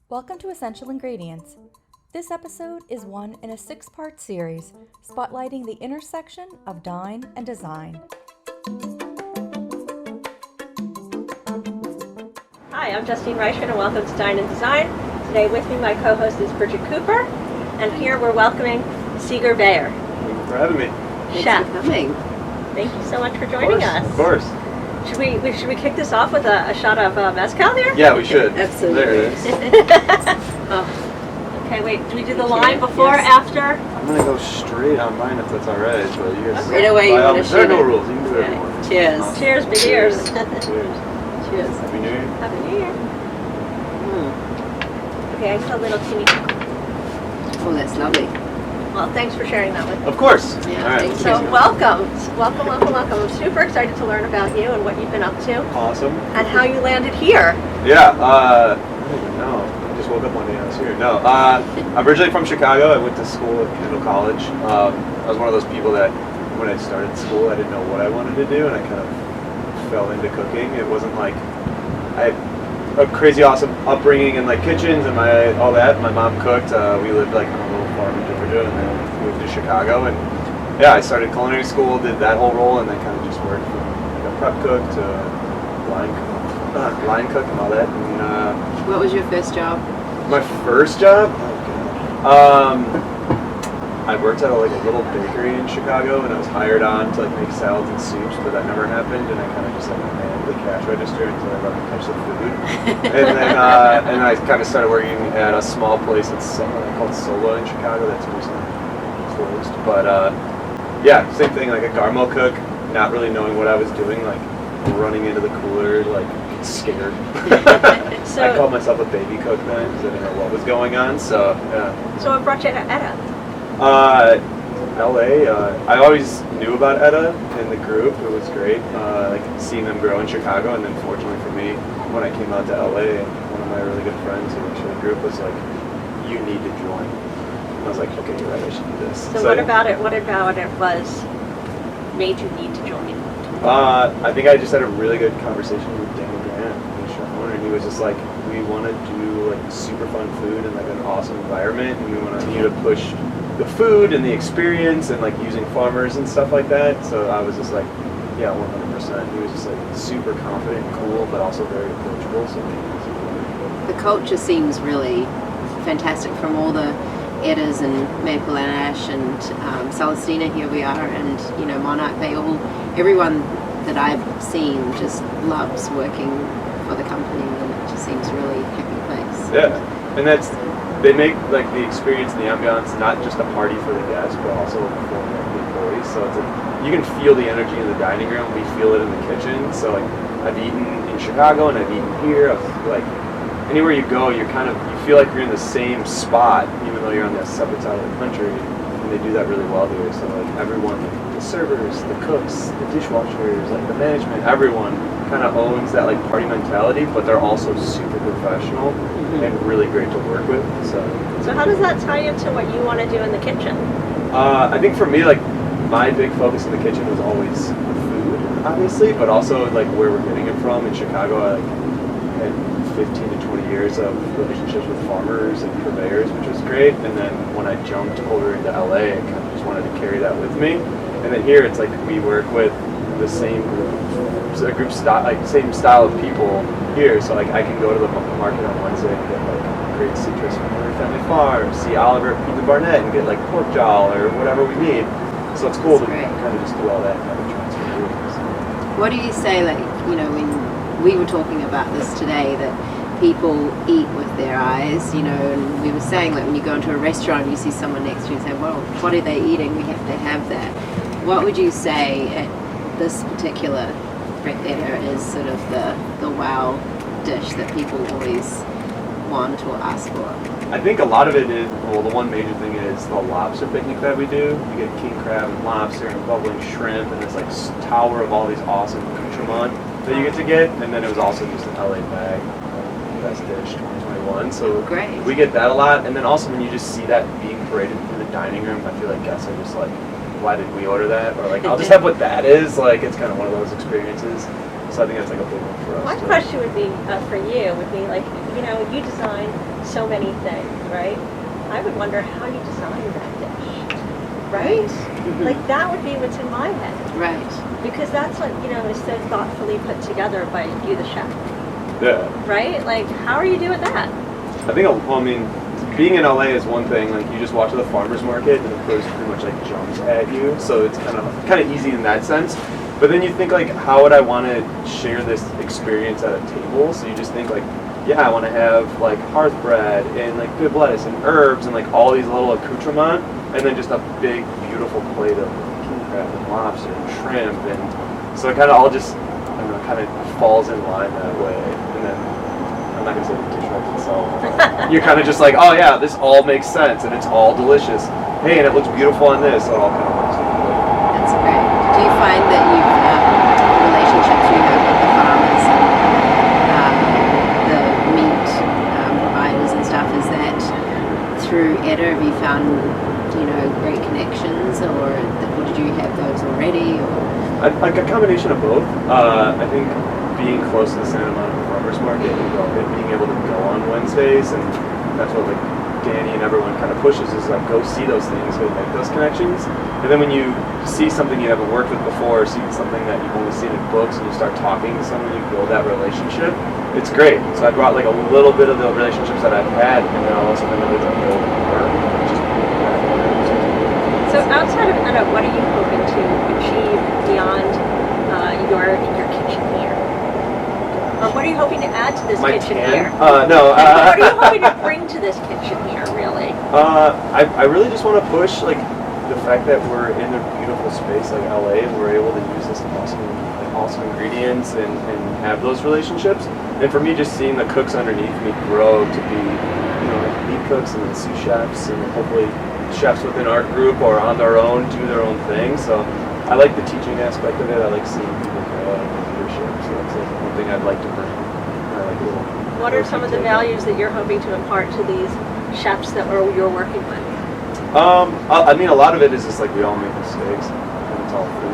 Welcome to Essential Ingredients. This episode is one in a 6-part series spotlighting the intersection of dine and design. Hi, I'm Justine Reichman and welcome to Dine and Design. Today with me my co-host is Bridget Cooper, and here we're welcoming Seeger Bayer. Thank you for having me. Chef. Thanks for coming. Thank you so much for joining us. Of course. Should we kick this off with a shot of mezcal there? Yeah, we should. Absolutely. There it is. Okay, wait, do we do the line before, yes. after? I'm going to go straight on mine if that's all right. But you guys, Right away, you by all wanna means, there are shoot no it. rules. You can do whatever you Okay. want. Cheers. Awesome. Cheers, big ears. Cheers. Cheers. Happy New Year. Happy New Year. Okay, I saw a little teeny. Oh, that's lovely. Well, thanks for sharing that with me. Of course. Yeah, all right. thank you. So welcome. I'm super excited to learn about you and what you've been up to Awesome. and how you landed here. Yeah. I don't even know. I just woke up one day and I was here. No. I'm originally from Chicago. I went to school at Kendall College. I was one of those people that when I started school, I didn't know what I wanted to do, and I kind of fell into cooking. It wasn't like I had a crazy awesome upbringing in like kitchens and all that. My mom cooked. We lived like on a little farm in Georgia, and then moved to Chicago. And yeah, I started culinary school, did that whole role, and then kind of just worked from like a prep cook to line cook and all that. And What was your first job? my first job, oh god. I worked at a little bakery in Chicago, and I was hired on to like make salads and soups, but that never happened. And I kind of just like manned the cash register until I got to touch the food. And then I kind of started working at a small place that's called Solo in Chicago that's recently closed. But yeah, same thing, like a Garmo cook, not really knowing what I was doing, like running into the cooler, like scared. So, I called myself a baby cook then because I didn't know what was going on. So yeah. So what brought you to Etta? LA. I always knew about Etta and the group. It was great, like seeing them grow in Chicago. And then, fortunately for me, when I came out to LA, one of my really good friends who actually the group was like, "You need to join." And I was like, "Okay, you're right. I should do this." So what about it? What about it was made you need to join? I think I just had a really good conversation with Danny Grant, the chef owner, and he was just like, "We want to do like super fun food and like an awesome environment, and we want you to push the food and the experience and like using farmers and stuff like that." So I was just like, yeah, 100%. He was just like super confident and cool, but also very approachable. So The culture seems really fantastic from all the Ettas and Maple&Ash and Celestina. Here we are, and Monarch. Everyone that I've seen just loves working for the company, and it just seems a really happy place. yeah, and they make like the experience and the ambiance not just a party for the guests, but also for the employees. So it's you can feel the energy in the dining room. We feel it in the kitchen. So like I've eaten in Chicago and I've eaten here. Like anywhere you go, you feel like you're in the same spot, even though you're on the separate side of the country. And they do that really well here. So like everyone, the servers, the cooks, the dishwashers, like the management, everyone kind of owns that like party mentality, but they're also super professional and really great to work with. So how does that tie into what you want to do in the kitchen? I think for me, like my big focus in the kitchen was always food, obviously, but also like where we're getting it from. In Chicago, I had 15 to 20 years of relationships with farmers and purveyors, which was great. And then when I jumped over into LA, I kind of just wanted to carry that with me. And then here, it's like we work with the same group style, like same style of people here. So like I can go to the market on Wednesday and get like great citrus from Murray Family Farm, see Oliver at Pizza Barnett and get like pork jowl or whatever we need. So it's cool to kind of just do all that kind of transfer. What do you say, like, when we were talking about this today, that people eat with their eyes, and we were saying that when you go into a restaurant and you see someone next to you and say, well, what are they eating? We have to have that. What would you say at this particular Etta is sort of the wow dish that people always want or ask for? I think a lot of it is, well, the one major thing is the lobster picnic that we do. You get king crab and lobster and bubbling shrimp and this like tower of all these awesome accoutrements that you get to get. And then it was also just an LA bag, best dish 2021. So great. We get that a lot. And then also when you just see that being paraded through the dining room, I feel like guests are just like, why did we order that? Or like, I'll just have what that is. Like, it's kind of one of those experiences. So I think that's like a big one for us. My question would be for you would be like, you know, you design so many things, right? I would wonder how you design that dish, right? Like that would be what's in my head. Right. Because that's what, you know, is so thoughtfully put together by you, the chef. Yeah. Right? Like, how are you doing that? I think, well, I mean, being in LA is one thing. Like, you just walk to the farmer's market and the produce pretty much like jumps at you. So it's kind of easy in that sense. But then you think like, how would I want to share this experience at a table? So you just think like, yeah, I want to have like hearth bread and like good lettuce and herbs and like all these little accoutrements, and then just a big, beautiful plate of king crab and lobster and shrimp, and so it kind of all just, I don't know, kind of falls in line that way. And then I'm not gonna say the dish writes itself. You're kind of just like, oh yeah, this all makes sense and it's all delicious. Hey, and it looks beautiful on this, so it all kind of works. That's great. Do you find that you relationships you have with the farmers and the meat providers and stuff, is that through Etta? Have you found, you know, great connections, or did you have those already? Or? Like a combination of both. I think being close to the Santa Monica Farmers Market and being able to go on Wednesdays, and that's what like Danny and everyone kind of pushes, is like go see those things, go make those connections. And then when you see something you haven't worked with before, or see something that you've only seen in books, and you start talking to someone, you build that relationship, it's great. So I brought like a little bit of the relationships that I've had, and then I've also been able to build more. So outside of Etta, what are you hoping to achieve beyond your kitchen here? Or what are you hoping to add to this kitchen here? No. What are you hoping to bring to this kitchen here, really? I really just want to push like the fact that we're in a beautiful space like LA, and we're able to use this awesome ingredients and have those relationships. And for me, just seeing the cooks underneath me grow to be, you know, like lead cooks and then sous chefs, and hopefully chefs within our group or on their own do their own thing. So I like the teaching aspect of it. I like seeing people grow in leadership. So that's like one thing I'd like to bring. What are some of the values that you're hoping to impart to these chefs that you're working with? I mean, a lot of it is just like we all make mistakes, and it's all food.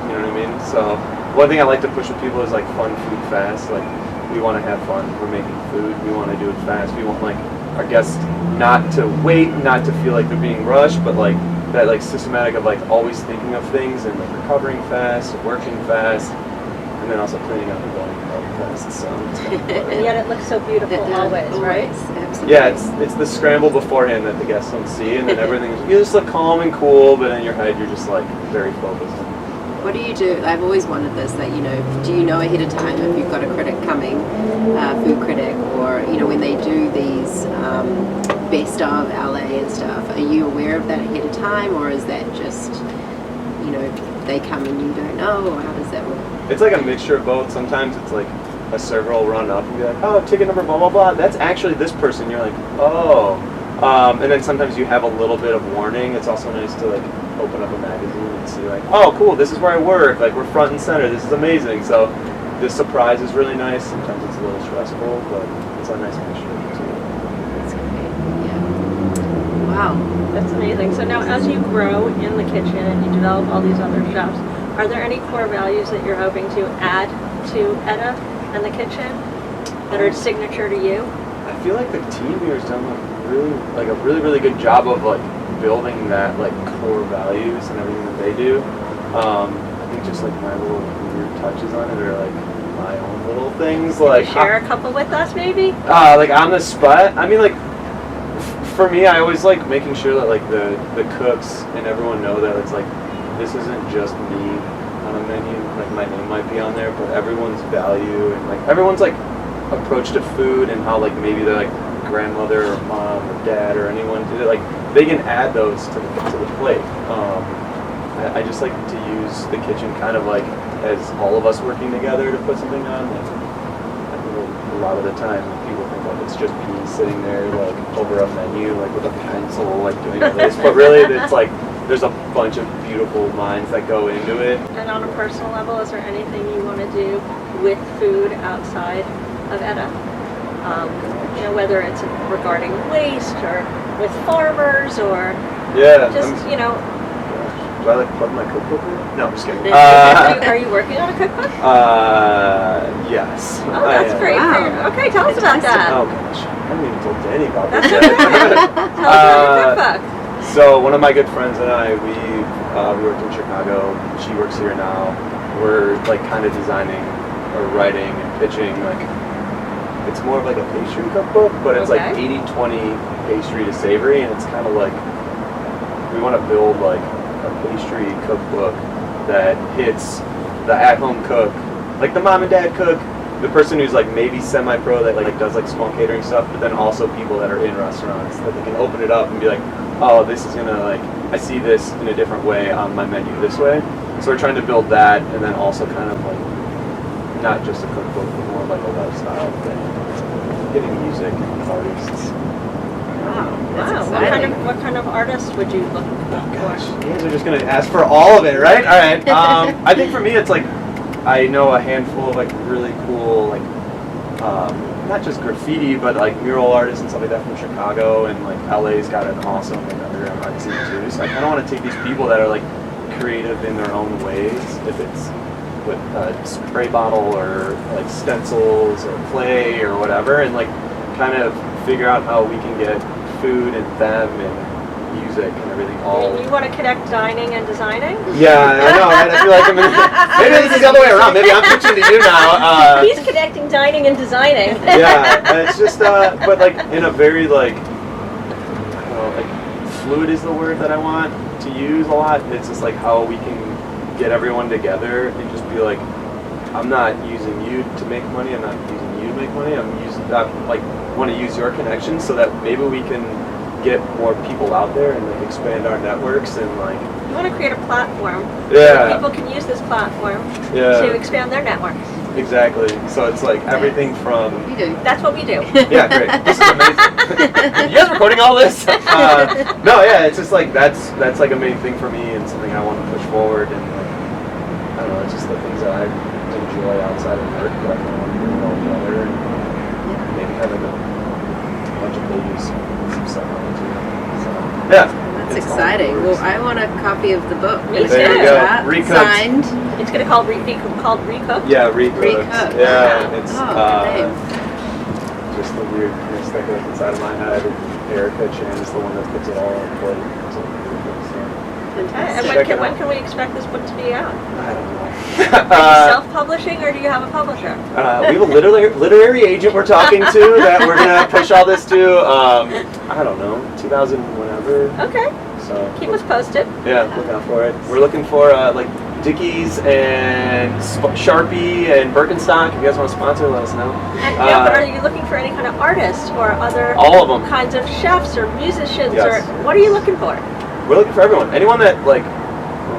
You know what I mean? So one thing I like to push with people is like fun food fast. Like we want to have fun. We're making food. We want to do it fast. We want like our guests not to wait, not to feel like they're being rushed, but like that like systematic of like always thinking of things and like recovering fast, working fast, and then also cleaning up and going fast. So it's kind of and yet it looks so beautiful always, right? Absolutely. Yeah, it's the scramble beforehand that the guests don't see, and then everything you just look calm and cool, but in your head you're just like very focused. What do you do? I've always wondered this, that, you know, do you know ahead of time if you've got a critic coming, food critic, or, you know, when they do these best of LA and stuff, are you aware of that ahead of time, or is that just, you know, they come and you don't know, or how does that work? It's like a mixture of both. Sometimes it's like a server will run up and be like, oh, ticket number blah blah blah, that's actually this person. You're like, oh. And then sometimes you have a little bit of warning. It's also nice to like open up a magazine and see like, oh cool, this is where I work, like we're front and center, this is amazing. So this surprise is really nice. Sometimes it's a little stressful, but it's a nice mixture. That's great. Yeah. Wow. That's amazing. So now as you grow in the kitchen and you develop all these other chefs, are there any core values that you're hoping to add to Etta and the kitchen that are signature to you? I feel like the team here has done a really good job of like building that like core values and everything that they do. I think just like my little weird touches on it, or like my own little things. Like share a couple with us, maybe. Like on the spot. I mean, like for me, I always like making sure that like the cooks and everyone know that it's like this isn't just me on a menu. Like my name might be on there, but everyone's value and like everyone's like approach to food and how like maybe they're like grandmother or mom or dad or anyone did it, like they can add those to the plate. I just like to use the kitchen kind of like as all of us working together to put something on. Like, I think a lot of the time people think like it's just me sitting there like over a menu like with a pencil like doing all this, but really it's like there's a bunch of beautiful minds that go into it. And on a personal level, is there anything you want to do with food outside of Etta? You know, whether it's regarding waste or with farmers or just, you know. Do I like plug my cookbook? No, I'm just kidding. Are you working on a cookbook? Yes. Oh, that's great. Wow. Okay, tell us about that. Oh gosh, I haven't even told Danny about this That's yet. okay. Tell us about your cookbook. So one of my good friends and I, we worked in Chicago. She works here now. We're like kind of designing or writing and pitching like. It's more of like a pastry cookbook, but it's like 80-20 pastry to savory, and it's kind of like we want to build like a pastry cookbook that hits the at-home cook, like the mom and dad cook, the person who's like maybe semi-pro that like does like small catering stuff, but then also people that are in restaurants that they can open it up and be like, oh, this is gonna like, I see this in a different way on my menu this way. So we're trying to build that, and then also kind of like not just a cookbook, but more like a lifestyle thing. Getting music and artists. Wow. What kind of artist would you look for? Gosh, you guys are just gonna ask for all of it, right? All right. I think for me, it's like I know a handful of like really cool, like not just graffiti, but like mural artists and stuff like that from Chicago, and like LA's got an awesome like underground art scene too. So I kind of want to take these people that are like creative in their own ways, if it's with a spray bottle or like stencils or clay or whatever, and like kind of figure out how we can get food and them and music and everything all. You want to connect dining and designing? Yeah, I know, right? I feel like I'm in, maybe this is the other way around. Maybe I'm pitching to you now. He's connecting dining and designing. Yeah, and it's just, but like in a very like, I don't know, like fluid is the word that I want to use a lot. It's just like how we can get everyone together and just be like, I'm not using you to make money, I'm not using you to make money, I want to use your connections so that maybe we can get more people out there and like expand our networks and like. You want to create a platform. Yeah. So people can use this platform to expand their networks. Exactly. So it's like everything from. You do. That's what we do. Yeah, great. This is amazing. You guys recording all this? No, yeah, it's just like that's like a main thing for me and something I want to push forward, and like, I don't know, it's just the things that I enjoy outside of work that I want to bring all together and maybe have like a bunch of pages, some stuff on it too. So, yeah. That's exciting. Well, I want a copy of the book. Me too. There you go. Recooked. Signed. It's going to be called Recooked? Yeah, Recooked. Recooked. Yeah, Wow. it's Good name. just the weirdness that goes inside of my head. Erica Chan is the one that puts it all on plate. So, And when can we expect this book to be out? I don't know. Are you self-publishing or do you have a publisher? We have a literary agent we're talking to that we're gonna push all this to. I don't know, 2000 whenever. Okay. So Keep us posted. yeah, look out for it. We're looking for like Dickies and Sharpie and Birkenstock. If you guys want to sponsor, let us know. Yeah, but are you looking for any kind of artists or other all of them kinds of chefs or musicians Yes. or what are you looking for? We're looking for everyone. Anyone that like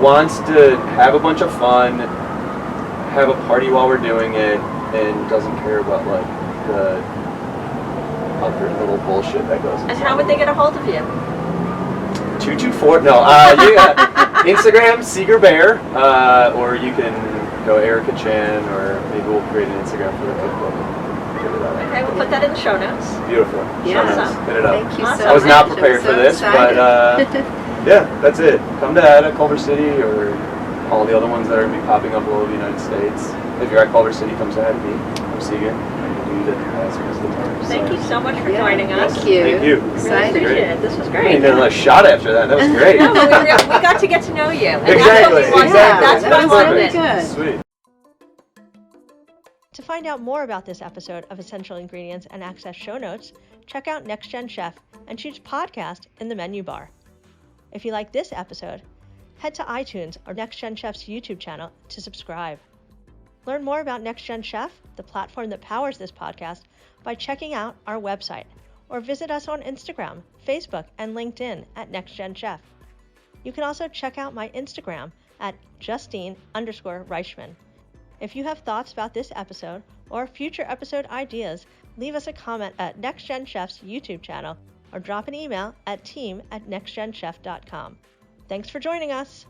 wants to have a bunch of fun, have a party while we're doing it, and doesn't care about like the other little bullshit that goes. And how would they get a hold of you? 224. No, Instagram Seeger Bear, or you can go Erica Chan, or maybe we'll create an Instagram for the cookbook. Okay, we'll put that in the show notes. Beautiful. Yeah. Awesome. Hit it up. Thank you so much. I was not I'm prepared so for this, excited. but yeah, that's it. Come to Etta Culver City or all the other ones that are going to be popping up all over the United States. If you're at Culver City, come say hi to me. I'm Segan. I'm the dude that has most of the time. Thank you so much for joining us. Thank you. Thank you. Really Excited. appreciate it. This was I great. did a shot after that. That was great. No, but we got to get to know you. And Exactly. That's what we wanted. Exactly. That's what I That was really wanted. good. Sweet. To find out more about this episode of Essential Ingredients and access show notes, check out Next Gen Chef and choose podcast in the menu bar. If you like this episode, head to iTunes or Next Gen Chef's YouTube channel to subscribe. Learn more about Next Gen Chef, the platform that powers this podcast, by checking out our website or visit us on Instagram, Facebook, and LinkedIn at Next Gen Chef. You can also check out my Instagram at Justine_Reichman. If you have thoughts about this episode or future episode ideas, leave us a comment at Next Gen Chef's YouTube channel or drop an email at team@nextgenchef.com. Thanks for joining us.